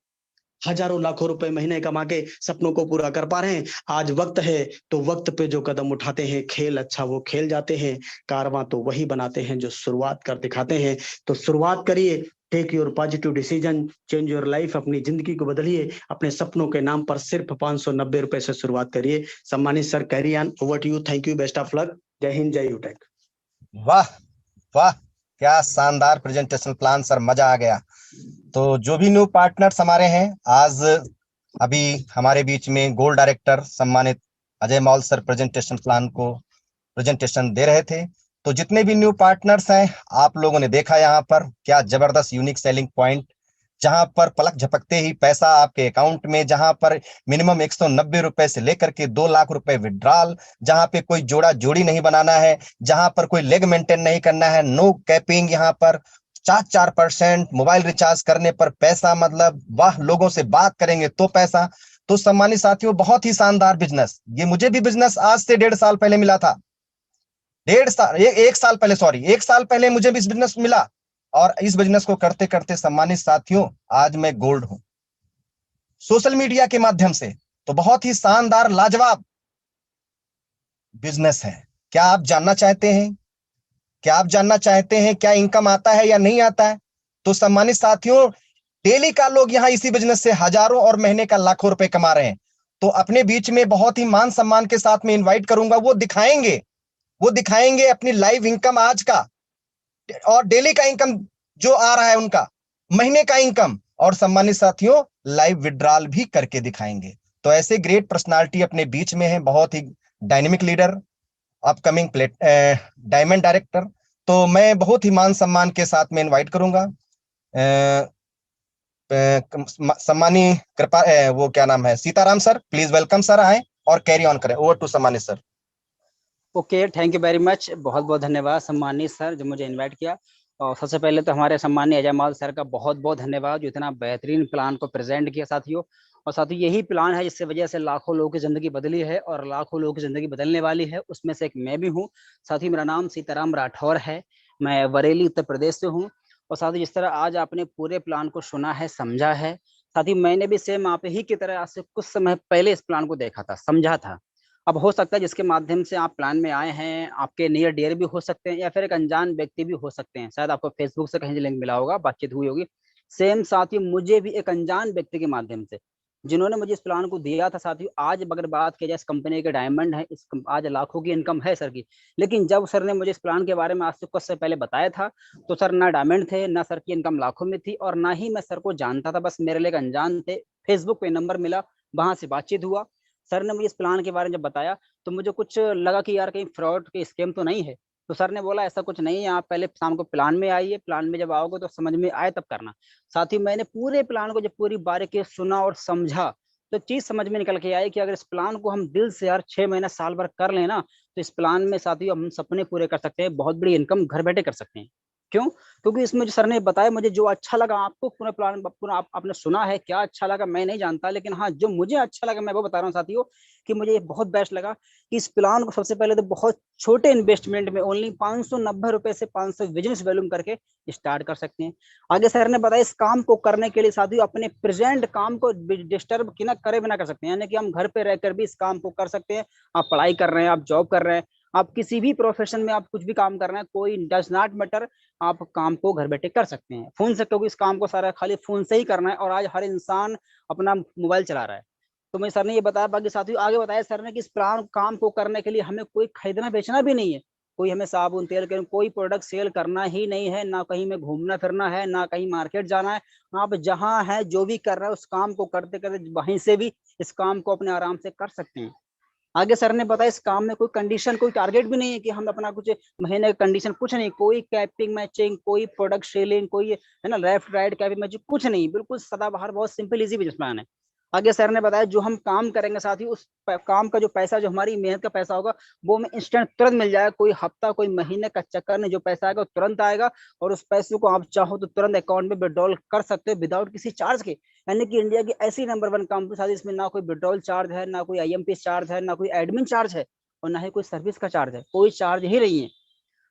हजारों लाखों रुपए महीने कमा के सपनों को पूरा कर पा रहे हैं। आज वक्त है तो वक्त पे जो कदम उठाते हैं, खेल अच्छा वो खेल जाते हैं, कारवां तो वही बनाते हैं जो शुरुआत कर दिखाते हैं। तो शुरुआत करिए, take your positive decision, change your life, अपनी जिंदगी को बदलिए। अपने सपनों के नाम पर सिर्फ 590 रुपए से शुरुआत करिए। सम्मानित sir, carry on, over to you. Thank you, best of luck. जय हिंद, जय यूटेक। वाह वाह, क्या शानदार प्रेजेंटेशन प्लान सर, मजा आ गया। तो जो भी न्यू पार्टनर्स हमारे हैं, आज अभी हमारे बीच में गोल्ड डायरेक्टर सम्मानित अजय मौल सर प्रेजेंटेशन दे रहे थे। तो जितने भी न्यू पार्टनर्स हैं, आप लोगों ने देखा यहाँ पर क्या जबरदस्त यूनिक सेलिंग पॉइंट, जहां पर पलक झपकते ही पैसा आपके अकाउंट में, जहां पर मिनिमम 190 रुपए से लेकर के 2 लाख रुपए विड्रॉल, जहां पे कोई जोड़ा जोड़ी नहीं बनाना है, जहां पर कोई लेग मेंटेन नहीं करना है, नो कैपिंग, यहाँ पर 4% मोबाइल रिचार्ज करने पर पैसा, मतलब वाह, लोगों से बात करेंगे तो पैसा। तो सम्मानित साथियों, बहुत ही शानदार बिजनेस। ये मुझे भी बिजनेस आज से 1.5 साल पहले मिला था। 1.5 साल, 1 साल पहले, सॉरी, 1 साल पहले मुझे भी इस बिजनेस मिला। और इस बिजनेस को करते करते सम्मानित साथियों, आज मैं गोल्ड हूं सोशल मीडिया के माध्यम से। तो बहुत ही शानदार लाजवाब बिजनेस है। क्या आप जानना चाहते हैं, क्या आप जानना चाहते हैं क्या इनकम आता है या नहीं आता है? तो सम्मानित साथियों, डेली का लोग यहाँ इसी बिजनेस से हजारों और महीने का लाखों रुपए कमा रहे हैं। तो अपने बीच में बहुत ही मान सम्मान के साथ में इनवाइट करूंगा, वो दिखाएंगे अपनी लाइव इनकम आज का और डेली का इनकम जो आ रहा है उनका, महीने का इनकम, और सम्मानित साथियों लाइव विड्रॉल भी करके दिखाएंगे। तो ऐसे ग्रेट पर्सनालिटी अपने बीच में है, बहुत ही dynamic leader, upcoming diamond director. तो मैं बहुत ही मान सम्मान के साथ में इनवाइट करूंगा सम्मानी कृपा वो क्या नाम है, Sitaram sir, please welcome sir, आए और कैरी ऑन करें। ओवर टू सम्मानित sir. Okay, thank you very much. बहुत बहुत धन्यवाद सम्मानित सर जो मुझे इनवाइट किया। और सबसे पहले तो हमारे सम्मानीय अजय माल सर का बहुत बहुत धन्यवाद जो इतना बेहतरीन प्लान को प्रेजेंट किया साथियों। और साथियों, यही प्लान है जिससे वजह से लाखों लोगों की जिंदगी बदली है और लाखों लोगों की जिंदगी बदलने वाली है। उसमें से एक मैं भी हूँ। साथियों, मेरा नाम सीताराम राठौर है, मैं बरेली उत्तर प्रदेश से हूँ। और साथियों, जिस तरह आज आपने पूरे प्लान को सुना है, समझा है, साथियों मैंने भी सेम आप ही की तरह आज से कुछ समय पहले इस प्लान को देखा था, समझा था। अब हो सकता है जिसके माध्यम से आप प्लान में आए हैं, आपके नियर डियर भी हो सकते हैं या फिर एक अनजान व्यक्ति भी हो सकते हैं। शायद आपको फेसबुक से कहीं लिंक मिला होगा, बातचीत हुई होगी। सेम साथियों, मुझे भी एक अनजान व्यक्ति के माध्यम से, जिन्होंने मुझे इस प्लान को दिया था साथियों, आज अगर बात की जाए इस कंपनी के डायमंड है, आज लाखों की इनकम है सर की। लेकिन जब सर ने मुझे इस प्लान के बारे में आज से कुछ से पहले बताया था, तो सर ना डायमंड थे, ना सर की इनकम लाखों में थी, और ना ही मैं सर को जानता था। बस मेरे लिए एक अनजान थे, फेसबुक पे नंबर मिला, वहां से बातचीत हुआ। सर ने मुझे इस प्लान के बारे में जब बताया तो मुझे कुछ लगा कि यार कहीं फ्रॉड के स्कैम तो नहीं है। तो सर ने बोला ऐसा कुछ नहीं है, आप पहले शाम को प्लान में आइए, प्लान में जब आओगे तो समझ में आए तब करना। साथ ही मैंने पूरे प्लान को जब पूरी बारीकी सुना और समझा, तो चीज समझ में निकल के आई कि अगर इस प्लान को हम दिल से यार 6 महीना साल भर कर लेना, तो इस प्लान में साथियों हम सपने पूरे कर सकते हैं, बहुत बड़ी इनकम घर बैठे कर सकते हैं। क्यों? क्योंकि इसमें जो सर ने बताया मुझे जो अच्छा लगा, आपको पूरा प्लान पूरा आपने सुना है, क्या अच्छा लगा मैं नहीं जानता, लेकिन हाँ जो मुझे अच्छा लगा मैं वो बता रहा हूँ साथियों, कि मुझे ये बहुत बेस्ट लगा कि इस प्लान को सबसे पहले तो बहुत छोटे इन्वेस्टमेंट में ओनली 590 रुपए से 500 बिजनेस वॉल्यूम करके स्टार्ट कर सकते हैं। आगे सर ने बताया इस काम को करने के लिए साथियों अपने प्रेजेंट काम को डिस्टर्ब ना करे बिना कर सकते हैं, यानी कि हम घर पे रहकर भी इस काम को कर सकते हैं। आप पढ़ाई कर रहे हैं, आप जॉब कर रहे हैं, आप किसी भी प्रोफेशन में आप कुछ भी काम कर रहे हैं, कोई डज नॉट मैटर, आप काम को घर बैठे कर सकते हैं फोन से, क्योंकि इस काम को सारा खाली फोन से ही करना है और आज हर इंसान अपना मोबाइल चला रहा है। तो मैं सर ने ये बताया, बाकी साथियों आगे बताया सर ने कि इस प्लान काम को करने के लिए हमें कोई खरीदना बेचना भी नहीं है, कोई हमें साबुन तेल के कोई प्रोडक्ट सेल करना ही नहीं है, ना कहीं में घूमना फिरना है, ना कहीं मार्केट जाना है। आप जहां है जो भी कर रहे हैं उस काम को करते करते वहीं से भी इस काम को अपने आराम से कर सकते हैं। आगे सर ने बताया इस काम में कोई कंडीशन कोई टारगेट भी नहीं है कि हम अपना कुछ महीने का कंडीशन कुछ नहीं, कोई कैपिंग मैचिंग, कोई प्रोडक्ट सेलिंग, कोई है ना लेफ्ट राइट कैपिंग मैचिंग, कुछ नहीं, बिल्कुल सदाबहार बहुत सिंपल इजी बिजनेस प्लान है। आगे सर ने बताया जो हम काम करेंगे साथ ही उस काम का जो पैसा जो हमारी मेहनत का पैसा होगा वो हमें इंस्टेंट तुरंत मिल जाएगा, कोई हफ्ता कोई महीने का चक्कर नहीं, जो पैसा आएगा वो तुरंत आएगा और उस पैसे को आप चाहो तो तुरंत अकाउंट में विड्रॉल कर सकते हो विदाउट किसी चार्ज के। यानी कि इंडिया की ऐसी नंबर 1 कंपनी साथ इसमें ना कोई विड्रॉल चार्ज है, ना कोई IMP चार्ज है, ना कोई एडमिन चार्ज है और ना ही कोई सर्विस का चार्ज है, कोई चार्ज ही नहीं है।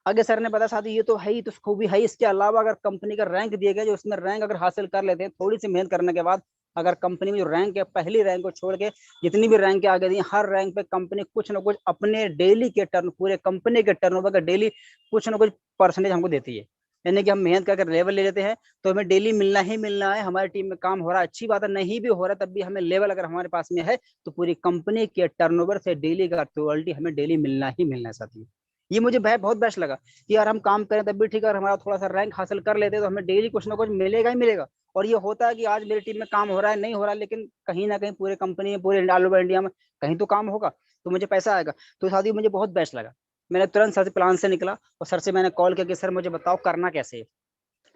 आगे सर ने बताया साथी ये तो है ही, तो खूबी है। इसके अलावा अगर कंपनी का रैंक दिया गया, जो उसमें रैंक अगर हासिल कर लेते हैं थोड़ी सी मेहनत करने के बाद, अगर कंपनी में जो रैंक है पहली रैंक को छोड़ के जितनी भी रैंक आगे दी, हर रैंक पे कंपनी कुछ ना कुछ अपने डेली के टर्न पूरे कंपनी के टर्नओवर का डेली कुछ ना कुछ परसेंटेज हमको देती है। यानी कि हम मेहनत करके लेवल ले लेते हैं तो हमें डेली मिलना ही मिलना है। हमारी टीम में काम हो रहा है, अच्छी बात है, नहीं भी हो रहा तब भी हमें लेवल अगर हमारे पास में है तो पूरी कंपनी के टर्नओवर से डेली का रॉयल्टी हमें डेली मिलना ही मिलना है साथी। ये मुझे बहुत बेस्ट लगा कि यार हम काम करें तब भी ठीक है, हमारा थोड़ा सा रैंक हासिल कर लेते हैं तो हमें डेली कुछ ना कुछ मिलेगा ही मिलेगा। और ये होता है कि आज मेरी टीम में काम हो रहा है नहीं हो रहा है, लेकिन कहीं ना कहीं पूरे कंपनी में पूरे ऑल ओवर इंडिया में कहीं तो काम होगा तो मुझे पैसा आएगा। तो साथी मुझे बहुत बेस्ट लगा। मैंने तुरंत सर से प्लान से निकला और सर से मैंने कॉल किया कि सर मुझे बताओ करना कैसे है।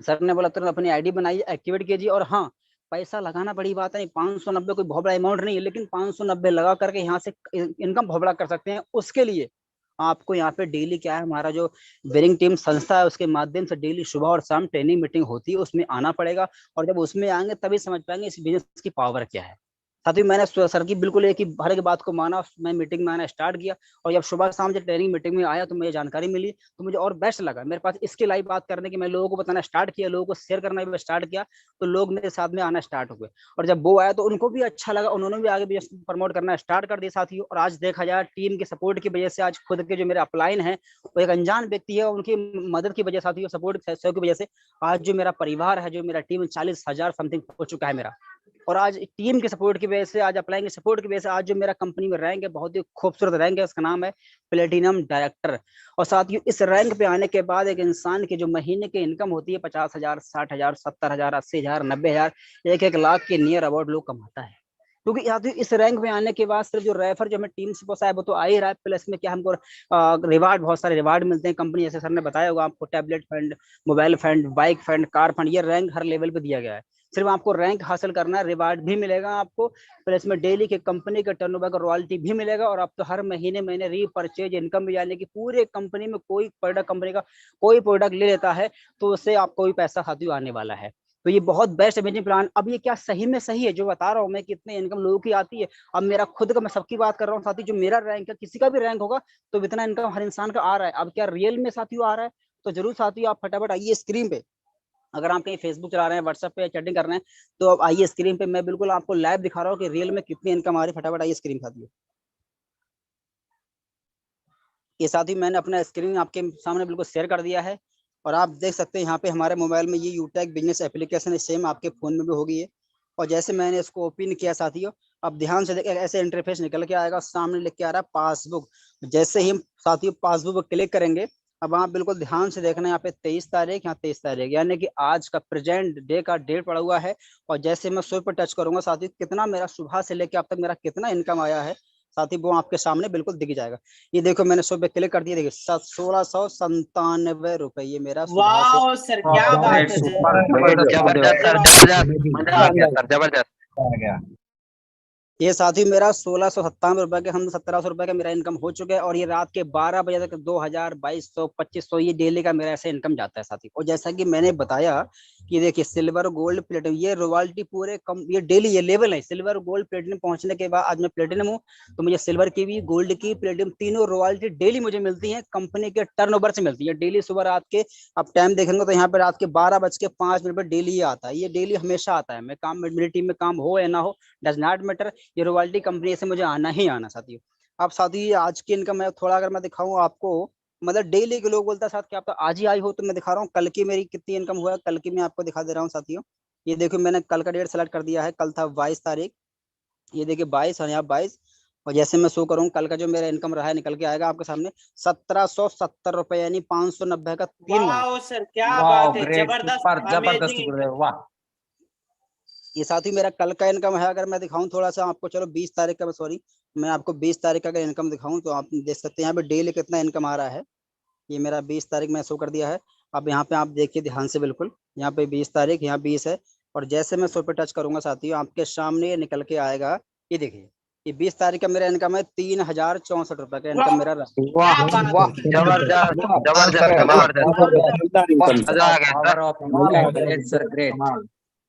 सर ने बोला तुरंत अपनी ID बनाइए, एक्टिवेट कीजिए और हाँ पैसा लगाना बड़ी बात है, 590 कोई बहुत बड़ा अमाउंट नहीं है, लेकिन 590 लगा करके यहाँ से इनकम बहुत बड़ा कर सकते हैं। उसके लिए आपको यहाँ पे डेली क्या है, हमारा जो बेरिंग टीम संस्था है उसके माध्यम से डेली सुबह और शाम ट्रेनिंग मीटिंग होती है, उसमें आना पड़ेगा और जब उसमें आएंगे तभी समझ पाएंगे इस बिजनेस की पावर क्या है। साथ ही मैंने सर की बिल्कुल एक ही हर एक बात को माना, मैं मीटिंग में आना स्टार्ट किया और जब सुबह शाम जब ट्रेनिंग मीटिंग में आया तो मुझे जानकारी मिली तो मुझे और बेस्ट लगा। मेरे पास इसके लाइव बात करने की, मैं लोगों को बताना स्टार्ट किया, लोगों को शेयर करना भी स्टार्ट किया तो लोग मेरे साथ में आना स्टार्ट हो गए और जब वो आया तो उनको भी अच्छा लगा, उन्होंने भी आगे बिजनेस प्रमोट करना स्टार्ट कर दिया साथियों। और आज देखा जाए टीम के सपोर्ट की वजह से आज खुद के जो मेरे अपलाइन है वो एक अनजान व्यक्ति है, उनकी मदद की वजह साथियों सपोर्ट की वजह से आज जो मेरा परिवार है, जो मेरा टीम 40,000 समथिंग हो चुका है मेरा। और आज टीम के सपोर्ट की वजह से, आज अप्लाई के सपोर्ट की वजह से आज जो मेरा कंपनी में रैंक है बहुत ही खूबसूरत रैंक है, उसका नाम है प्लेटिनम डायरेक्टर। और साथ ही इस रैंक पे आने के बाद एक इंसान की जो महीने की इनकम होती है 50,000, 60,000, 70,000, 80,000, 90,000, 1-1 लाख के नियर अबाउट लोग कमाता है। क्योंकि यहाँ इस रैंक में आने के बाद सिर्फ जो रेफर जो हमें टीम से पोसा है वो तो आ ही रहा है, प्लस में क्या हमको रिवार्ड बहुत सारे रिवार्ड मिलते हैं कंपनी, जैसे सर ने बताया होगा आपको, tablet fund, mobile fund, bike fund, car fund, ये रैंक हर लेवल पे दिया गया है। सिर्फ आपको रैंक हासिल करना है, रिवार्ड भी मिलेगा आपको, प्लस में डेली के कंपनी के टर्नओवर का रॉयल्टी भी मिलेगा और आप तो हर महीने महीने रीपरचेज इनकम भी, यानी कि पूरे कंपनी में कोई प्रोडक्ट कंपनी का कोई प्रोडक्ट ले लेता है तो उससे आपको भी पैसा साथियों आने वाला है। तो ये बहुत बेस्ट अमेजिंग प्लान। अब ये क्या सही में सही है जो बता रहा हूँ मैं, कितने इनकम लोगों की आती है। अब मेरा खुद का, मैं सबकी बात कर रहा हूँ साथी, जो मेरा रैंक है किसी का भी रैंक होगा तो इतना इनकम हर इंसान का आ रहा है। अब क्या रियल में साथियों आ रहा है? तो जरूर साथियों आप फटाफट आइए स्क्रीन पे, अगर आप कहीं फेसबुक चला रहे हैं, व्हाट्सएप पे चैटिंग कर रहे हैं तो अब आइए स्क्रीन पे, मैं बिल्कुल आपको लाइव दिखा रहा हूँ कि रियल में कितनी इनकम आ रही है। फटाफट आइए स्क्रीन साथियों। ये साथी मैंने अपना स्क्रीन आपके सामने बिल्कुल शेयर कर दिया है और आप देख सकते हैं यहाँ पे हमारे मोबाइल में ये यूटेक बिजनेस एप्लीकेशन सेम आपके फोन में भी होगी है। और जैसे मैंने इसको ओपन किया साथियों, अब ध्यान से देखिए ऐसे इंटरफेस निकल के आएगा, सामने लिख के आ रहा है पासबुक। जैसे ही हम साथियों पासबुक पर क्लिक करेंगे, अब आप बिल्कुल ध्यान से देखना, यहाँ पे 23 तारीख, यहाँ 23 तारीख, यानी कि आज का प्रेजेंट डे का डेट पड़ा हुआ है। और जैसे मैं शो पर टच करूंगा साथियों, कितना मेरा सुबह से लेकर अब तक मेरा कितना इनकम आया है साथी, वो आपके सामने बिल्कुल दिख जाएगा। ये देखो मैंने शो पे क्लिक कर दिया, देखिए 1697 रुपए ये मेरा सुबह से। वाह सर, क्या बात है सर, जबरदस्त सर, जबरदस्त, मजा आ गया सर, जबरदस्त आ गया। ये साथी मेरा 1697 रुपए के, हम 1700 रुपए का मेरा इनकम हो चुका है। और ये रात के 12 बजे तक 2000, 2200, 2500 ये डेली का मेरा ऐसे इनकम जाता है साथी। और जैसा कि मैंने बताया कि देखिए सिल्वर, गोल्ड, प्लेटिनम, ये रॉयल्टी पूरे कम, ये डेली ये लेवल है। सिल्वर, गोल्ड, प्लेटिनम पहुंचने के बाद आज मैं प्लेटिनम हूँ, तो मुझे सिल्वर की भी, गोल्ड की, प्लेटिनम तीनों रॉयल्टी डेली मुझे मिलती है, कंपनी के टर्नओवर से मिलती है डेली। सुबह रात के आप टाइम देखेंगे तो यहाँ पे रात के 12:05 पे डेली ये आता है, ये डेली हमेशा आता है। मैं काम, मेरी टीम में काम हो या ना हो, डज नॉट मैटर, ये रॉयल्टी कंपनी से मुझे आना ही आना साथियों। अब साथी आज की इनकम है थोड़ा अगर मैं दिखाऊं आपको, मतलब डेली के लोग बोलता है साथ कि आप तो आज ही आई हो, तो मैं दिखा रहा हूँ कल की मेरी कितनी इनकम हुआ है, कल की मैं आपको दिखा दे रहा हूँ साथियों। ये देखो मैंने कल का डेट सेलेक्ट कर दिया है, कल था 22 तारीख, ये देखिए 22 और यहाँ 22। और जैसे मैं शो करूँ कल का जो मेरा इनकम रहा है निकल के आएगा आपके सामने 1770 रुपए, यानी 590 का 3 गुना। वाह सर, क्या वाह बात है, ग्रेट, जबरदस्त, सुपर जबरदस्त अमेजिंग। गुरुदेव, वाह। ये साथ ही मेरा कल का इनकम है, अगर मैं दिखाऊं थोड़ा सा आपको, चलो 20 तारीख का, सॉरी मैं आपको 20 तारीख का अगर इनकम दिखाऊं तो आप देख सकते हैं यहाँ पे डेली कितना इनकम आ रहा है। ये मेरा 20 तारीख में शो कर दिया है। अब यहाँ पे आप देखिए ध्यान से, बिल्कुल यहाँ पे 20 तारीख, यहाँ 20 है। और जैसे मैं शो पे टच करूंगा साथियों आपके सामने ये निकल के आएगा। ये देखिए ये 20 तारीख का मेरा इनकम है, 3064 रुपए का इनकम वाह, मेरा रहा। वाह क्या बात वाह, है। जबरदस्त कमाल जबरदस्त सर, कमाल। जबरदस्त, मजा आ गया sir. Power of great sir, great.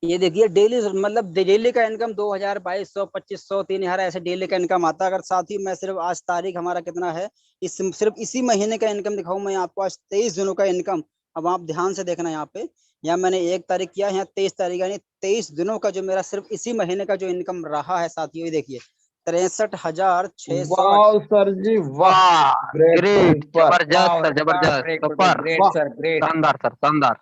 ये देखिए डेली, मतलब डेली का इनकम 2000, 2200, 2500, 3000 ऐसे डेली का इनकम आता है। अगर साथ ही मैं सिर्फ आज तारीख हमारा कितना है, इस सिर्फ इसी महीने का इनकम दिखाऊं मैं आपको, आज 23 दिनों का इनकम। अब आप ध्यान से देखना यहाँ पे, यहाँ मैंने 1 तारीख किया, यहाँ 23 तारीख, यानी 23 दिनों का जो मेरा सिर्फ इसी महीने का जो इनकम रहा है साथियों, ये देखिए 63,600। वाह सर जी, वाह ग्रेट, जबरदस्त सर, जबरदस्त, सुपर, ग्रेट सर, ग्रेट। शानदार सर, शानदार।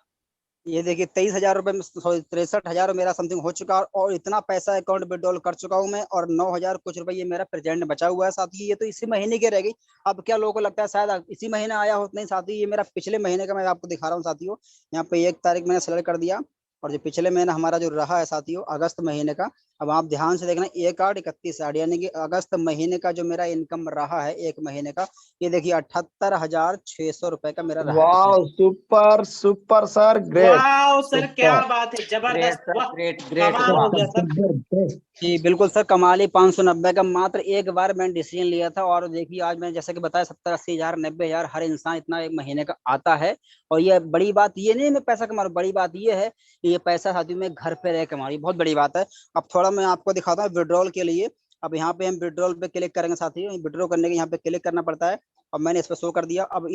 ये देखिए 23,000 रुपए में, सॉरी 63,000 मेरा समथिंग हो चुका है। और इतना पैसा अकाउंट विड्रॉल कर चुका हूँ मैं, और 9,000 कुछ रुपए ये मेरा प्रेजेंट में बचा हुआ है साथी। ये तो इसी महीने की रह गई। अब क्या लोगों को लगता है शायद इसी महीने आया हो, नहीं साथी, ये मेरा पिछले महीने का मैं आपको दिखा रहा हूँ साथियों। यहाँ पे 1 तारीख मैंने सेलेक्ट कर दिया, और जो पिछले महीने हमारा जो रहा है साथियों, अगस्त महीने का। अब आप ध्यान से देखना, 1/8, 31, यानी कि अगस्त महीने का जो मेरा इनकम रहा है एक महीने का, ये देखिए 78,600 रुपए का मेरा रहा है वाह पिछले। Super super sir, great. वाह सर, क्या सुपर, बात है, ग्रेट जबरदस्त, सर, वाह, ग्रेट ग्रेट, कमाल वाह। हो गया सर। जी बिल्कुल सर, कमाली 590 का मात्र एक बार मैंने डिसीजन लिया था। और देखिए आज मैंने जैसा कि बताया 70-80 हजार, 90,000 हर इंसान इतना एक महीने का आता है। और ये बड़ी बात ये नहीं मैं पैसा कमा रहा हूँ, बड़ी बात ये है कि ये पैसा साथी में घर पे रह कमा रही, बहुत बड़ी बात है। अब थोड़ा मैं आपको दिखाता हूँ विड्रॉल के लिए। अब यहाँ पे हम विड्रॉल पे क्लिक करेंगे साथी, विड्रॉ करने के यहाँ पे क्लिक करना पड़ता है। अब मैंने इस पर शो कर दिया। अब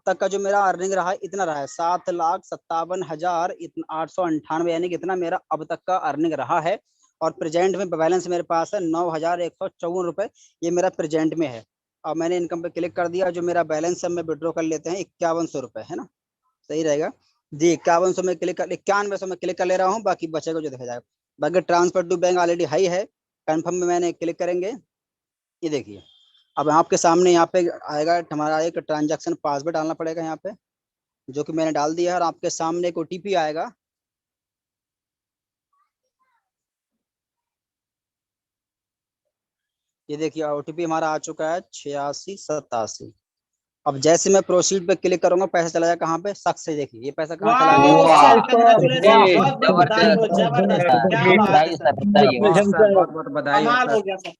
तक का जो मेरा अर्निंग रहा है इतना रहा है, 7,57,898, यानी कि इतना मेरा अब तक का अर्निंग रहा है। और प्रेजेंट में बैलेंस मेरे पास है 9,154 रुपए, ये मेरा प्रेजेंट में है। अब मैंने इनकम पे क्लिक कर दिया, जो मेरा बैलेंस है मैं विड्रॉ कर लेते हैं, 5100 रुपए है ना, सही रहेगा जी। 5100 में क्लिक कर, 9100 में क्लिक कर ले रहा हूँ, बाकी बचेगा जो देखा जाएगा। बाकी transfer to bank already high है, कन्फर्म में मैंने क्लिक करेंगे। ये देखिए अब आपके सामने यहाँ पे आएगा हमारा एक ट्रांजैक्शन पासवर्ड डालना पड़ेगा यहाँ पे, जो कि मैंने डाल दिया है। और आपके सामने एक OTP आएगा, ये देखिए OTP हमारा आ चुका है 8687। अब जैसे मैं प्रोसीड पे क्लिक करूंगा पैसा चला जाएगा कहाँ पे, सक्सेस से। देखिए ये पैसा कहाँ चला गया, वाह वाह सर, कंग्रेचुलेशन, ग्रेट, बहुत बहुत बधाई हो, जबरदस्त, क्या बात है सर, वाह सर, बहुत बहुत बधाई हो कमाल हो सर। गया सर।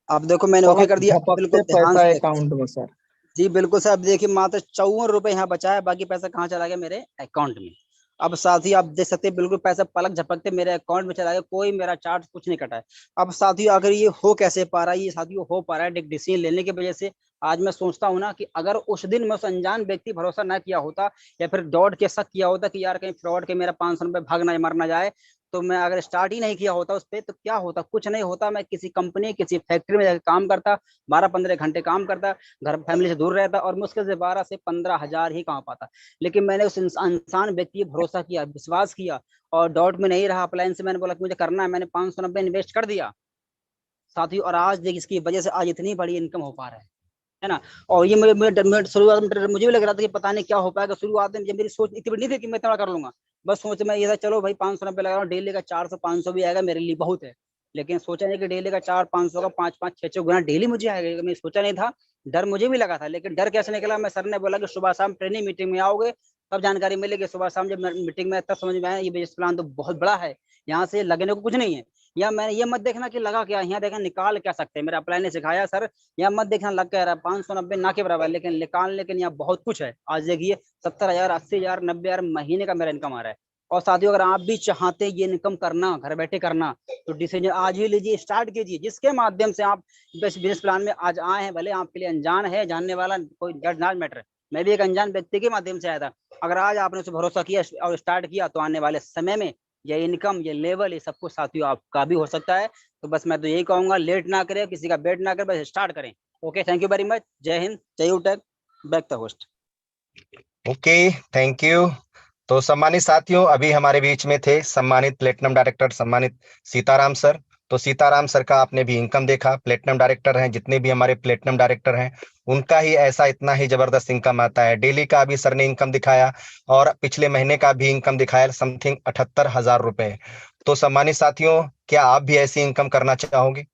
अब देखो मैंने ओके कर दिया, बिल्कुल झपकते ध्यान पैसा से देखना। अकाउंट में सर। जी बिल्कुल सर, अब देखिए मात्र 54 रुपए यहाँ बचा है, बाकी पैसा कहाँ चला गया, मेरे अकाउंट में। अब साथ ही आप देख सकते हैं बिल्कुल पैसा पलक झपकते मेरे अकाउंट में चला गया, कोई मेरा चार्ज कुछ नहीं कटा है। अब साथी अगर ये हो कैसे पा रहा है, ये साथी हो पा रहा है डिसीजन लेने की वजह से। आज मैं सोचता हूँ ना कि अगर उस दिन मैं उस अनजान व्यक्ति भरोसा ना किया होता, या फिर दौड़ के शक किया होता कि यार कहीं फ्रॉड के मेरा 500 रुपए भाग ना मर ना जाए, तो मैं अगर स्टार्ट ही नहीं किया होता उस पर, तो क्या होता, कुछ नहीं होता। मैं किसी कंपनी, किसी फैक्ट्री में जाकर काम करता, 12-15 घंटे काम करता, घर फैमिली से दूर रहता, और मुश्किल से 12 से 15 हजार ही कमा पाता। लेकिन मैंने उस इंसान व्यक्ति पर भरोसा किया, विश्वास किया, और डाउट में नहीं रहा। अप्लायंस से मैंने बोला कि मुझे करना है, मैंने 590 इन्वेस्ट कर दिया साथी। और आज देख इसकी वजह से आज इतनी बड़ी इनकम हो पा रहा है ना। और ये शुरुआत में मुझे भी लग रहा था कि पता नहीं क्या हो पाएगा। शुरुआत में जब मेरी सोच इतनी बड़ी नहीं थी कि मैं इतना कर लूंगा, बस सोच में ये था चलो भाई 590 लगा रहा हूँ, डेली का 400-500 भी आएगा मेरे लिए बहुत है। लेकिन सोचा नहीं कि डेली का 400-500 का 5-5, 6-6 गुना डेली मुझे आएगा, मैं सोचा नहीं था। डर मुझे भी लगा था, लेकिन डर कैसे निकला, मैं सर ने बोला कि सुबह शाम ट्रेनिंग मीटिंग में आओगे तब जानकारी मिलेगी। सुबह शाम जब मीटिंग में तब समझ में आया ये बिजनेस प्लान तो बहुत बड़ा है, यहाँ से लगने को कुछ नहीं है। या मैंने ये मत देखना कि लगा क्या, यहाँ देखना निकाल क्या सकते हैं, मेरा अप्लाई ने सिखाया सर, यहाँ मत देखना लग क्या रहा है 590 ना के बराबर, लेकिन निकालने के लिए यहाँ बहुत कुछ है। आज देखिए 70,000, 80,000, 90,000 महीने का मेरा इनकम आ रहा है। और साथियों, अगर आप भी चाहते हैं ये इनकम करना, घर बैठे करना, तो डिसीजन आज ही लीजिए, स्टार्ट कीजिए, जिसके माध्यम से आप बिजनेस प्लान में आज आए हैं। भले आपके लिए अनजान है, जानने वाला कोई जज नॉट मैटर, मैं भी एक अनजान व्यक्ति के माध्यम से आया था। अगर आज आपने उस पर भरोसा किया और स्टार्ट किया, तो आने वाले समय में ये इनकम, ये लेवल, ये सब कुछ साथियों आपका भी हो सकता है। तो बस मैं तो यही कहूंगा, लेट ना करें, किसी का वेट ना करें, बस स्टार्ट करें। Okay, thank you very much. जय हिंद, जय यूटेक, back the host. Okay, thank you. तो सम्मानित साथियों, अभी हमारे बीच में थे सम्मानित प्लेटिनम डायरेक्टर सम्मानित सीताराम सर। तो सीताराम सर का आपने भी इनकम देखा, प्लेटिनम डायरेक्टर हैं, जितने भी हमारे प्लेटिनम डायरेक्टर हैं उनका ही ऐसा इतना ही जबरदस्त इनकम आता है। डेली का भी सर ने इनकम दिखाया और पिछले महीने का भी इनकम दिखाया, समथिंग 78,000 रुपए। तो सम्मानित साथियों, क्या आप भी ऐसी इनकम करना चाहोगे?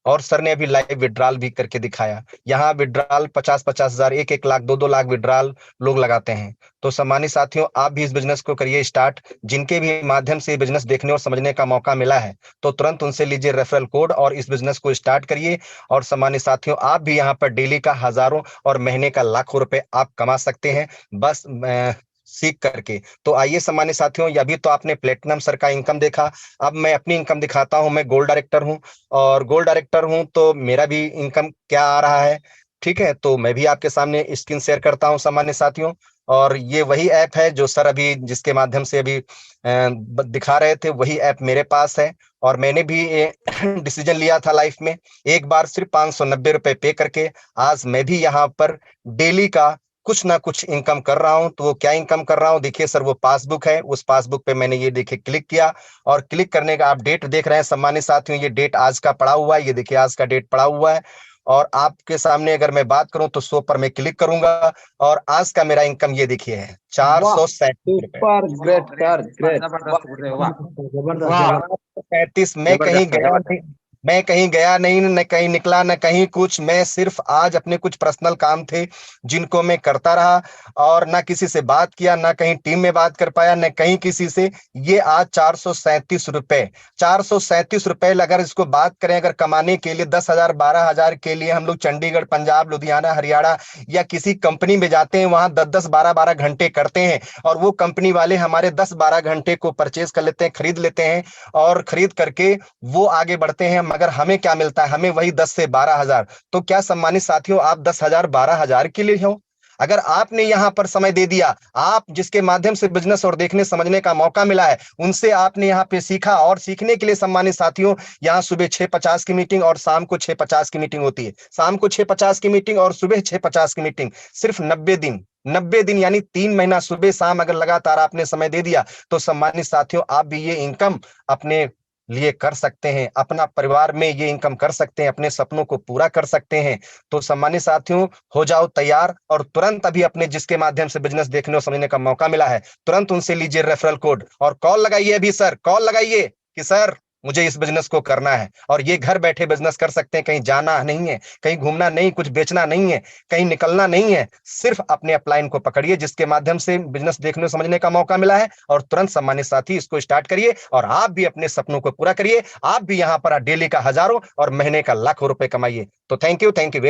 और सर ने अभी लाइव विड्रॉल भी करके दिखाया। यहाँ विड्रॉल 50-50 हजार, 1-1 लाख, 2-2 लाख विड्रॉल लोग लगाते हैं। तो सम्मानित साथियों, आप भी इस बिजनेस को करिए स्टार्ट। जिनके भी माध्यम से बिजनेस देखने और समझने का मौका मिला है, तो तुरंत उनसे लीजिए रेफरल कोड और इस बिजनेस को स्टार्ट करिए। और सम्मानित साथियों, आप भी यहाँ पर डेली का हजारों और महीने का लाखों रुपए आप कमा सकते हैं, बस सीख करके। तो आइए सम्मानित साथियों, अभी तो आपने प्लेटिनम सर का इनकम देखा, अब मैं अपनी इनकम दिखाता हूं। मैं गोल्ड डायरेक्टर हूं, और गोल्ड डायरेक्टर हूं तो मेरा भी इनकम क्या आ रहा है, ठीक है। तो मैं भी आपके सामने स्क्रीन शेयर करता हूं सम्मानित साथियों। और ये वही ऐप है जो सर अभी जिसके माध्यम से अभी दिखा रहे थे, वही ऐप मेरे पास है। और मैंने भी डिसीजन लिया था लाइफ में, एक बार सिर्फ 590 रुपए पे करके आज मैं भी यहाँ पर डेली का कुछ ना कुछ इनकम कर रहा हूं। तो वो क्या इनकम कर रहा हूं, देखिए सर, वो पासबुक है, उस पासबुक पे मैंने ये देखिए क्लिक किया, और क्लिक करने का आप डेट देख रहे हैं सम्मानित साथियों, ये डेट आज का पड़ा हुआ है, ये देखिए आज का डेट पड़ा हुआ है। और आपके सामने अगर मैं बात करूं तो 100 पर मैं क्लिक करूंगा, और आज का मेरा इनकम ये देखिए है 437 रुपए। सुपर ग्रेट सर, ग्रेट, जबरदस्त गुरुदेव, वाह जबरदस्त वाह, जबरदस्त। 35 जबरदस्त है, जबरदस्त। मैं कहीं गया नहीं, न कहीं निकला, न कहीं कुछ। मैं सिर्फ आज अपने कुछ पर्सनल काम थे जिनको मैं करता रहा, और ना किसी से बात किया, ना कहीं टीम में बात कर पाया, न कहीं किसी से। ये आज 437 रुपए, 437 रुपए अगर इसको बात करें, अगर कमाने के लिए 10,000 12,000 के लिए हम लोग चंडीगढ़, पंजाब, लुधियाना, हरियाणा या किसी कंपनी में जाते हैं, वहां 10-10 12-12 घंटे करते हैं, और वो कंपनी वाले हमारे 10-12 घंटे को परचेज कर लेते हैं, खरीद लेते हैं, और खरीद करके वो आगे बढ़ते हैं। मगर हमें क्या मिलता है, हमें वही 10 से 12,000। तो क्या सम्मानित साथियों, आप 10,000 12,000 के लिए हो? अगर आपने यहां पर समय दे दिया, आप जिसके माध्यम से बिजनेस और देखने समझने का मौका मिला है, उनसे आपने यहाँ पे सीखा, और सीखने के लिए सम्मानित साथियों, यहाँ सुबह 6:50 की मीटिंग और शाम को 6:50 की मीटिंग होती है। शाम को 6:50 की मीटिंग और सुबह 6:50 की मीटिंग, सिर्फ 90 दिन यानी 3 महीना सुबह शाम अगर लगातार आपने समय दे दिया, तो सम्मानित साथियों, आप भी ये इनकम अपने लिए कर सकते हैं, अपना परिवार में ये इनकम कर सकते हैं, अपने सपनों को पूरा कर सकते हैं। तो सम्मानित साथियों, हो जाओ तैयार, और तुरंत अभी अपने जिसके माध्यम से बिजनेस देखने और समझने का मौका मिला है, तुरंत उनसे लीजिए रेफरल कोड, और कॉल लगाइए अभी सर, कॉल लगाइए कि सर मुझे इस बिजनेस को करना है। और ये घर बैठे बिजनेस कर सकते हैं, कहीं जाना नहीं है, कहीं घूमना नहीं, कुछ बेचना नहीं है, कहीं निकलना नहीं है। सिर्फ अपने अपलाइन को पकड़िए जिसके माध्यम से बिजनेस देखने समझने का मौका मिला है, और तुरंत सम्मानित साथी इसको स्टार्ट करिए, और आप भी अपने सपनों को पूरा करिए। आप भी यहाँ पर डेली का हजारों और महीने का लाखों रुपए कमाइए। तो थैंक यू